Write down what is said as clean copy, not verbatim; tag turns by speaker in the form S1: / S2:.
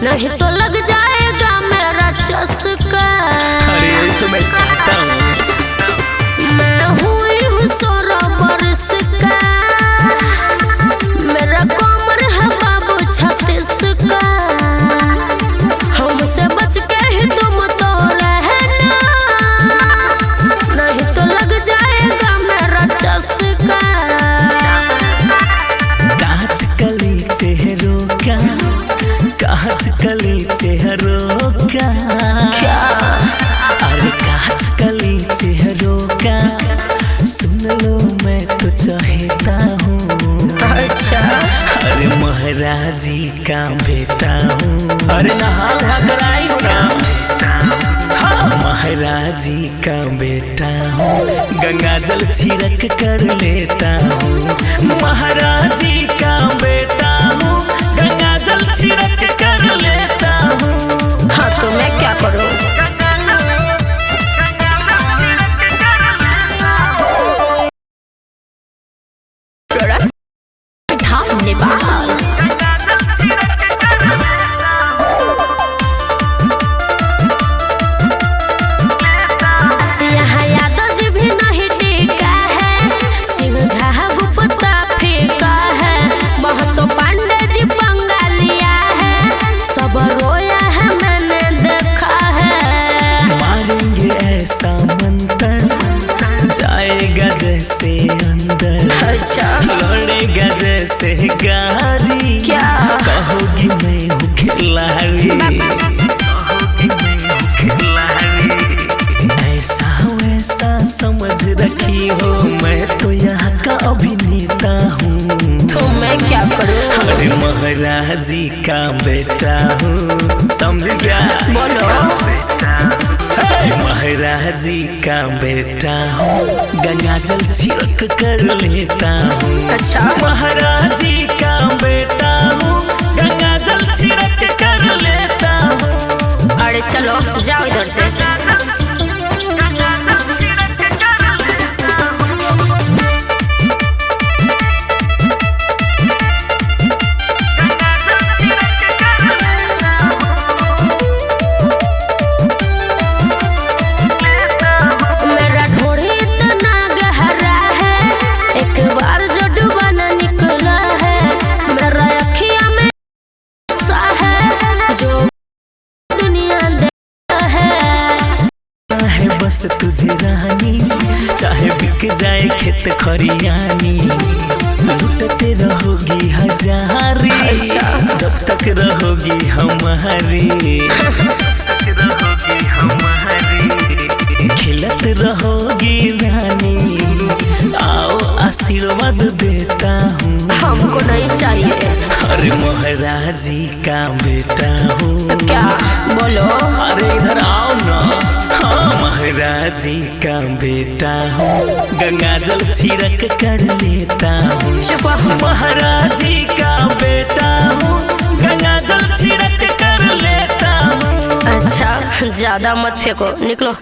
S1: नहीं तो लग जाएगा मेरा चस्का।
S2: अरे तो मैं चाहता हूँ।
S1: मैं हुई हूँ 16 बरस का, मेरा कमर है बाबू 36 का। हमसे बच के ही तुम तो रहना, नहीं तो लग जाएगा मेरा चस्का।
S2: कांच कली चेहरों का, कांच कली चेहरों का, अरे कांच कली चेहरों का, सुन लो मैं तो चाहता हूँ।
S1: अच्छा,
S2: अरे महाराजी का बेटा हूँ। अरे नहा कराई हो ना, हाँ महाराजी का बेटा हूँ। गंगा जल छिड़क कर लेता हूँ, महाराजी का बेटा हूँ। गंगा जल छिड़क कर लेता हूँ।
S1: हाँ तो मैं क्या करूँ?
S2: जैसे अंदर
S1: अच्छा,
S2: लड़ेगा जैसे गाड़ी।
S1: क्या
S2: कहोगी मैं हूँ खिलाड़ी, कहोगी मैं हूँ खिलाड़ी। ऐसा वैसा समझ रखी हो, मैं तो यहाँ का अभिनेता हूँ।
S1: तो मैं क्या करूँ?
S2: अरे महाराजी का बेटा हूँ, समझ गया?
S1: बोलो।
S2: महाराजी का बेटा हूँ, गंगा जल छिड़क कर लेता हूँ।
S1: अच्छा,
S2: महाराजी का बेटा हूँ, गंगा जल छिड़क कर लेता हूँ।
S1: अरे चलो जाओ इधर से।
S2: बस तुझे रानी, चाहे बिक जाए खेत खरियानी, लुटते रहोगी हजारी।
S1: अच्छा,
S2: जब तक रहोगी हमारी, तक रहोगी हमारी, खिलत रहोगी रानी। आओ आशीर्वाद देता हूँ।
S1: हमको नहीं चाहिए।
S2: अरे महाराजी का बेटा हूँ।
S1: क्या बोलो?
S2: अरे इधर आओ ना। हाँ महाराजी का बेटा हूँ, गंगा जल छिड़क कर लेता हूँ। महाराजी का बेटा हूँ, गंगा जल छिड़क कर लेता हूँ।
S1: अच्छा, ज्यादा मत फेंको, निकलो।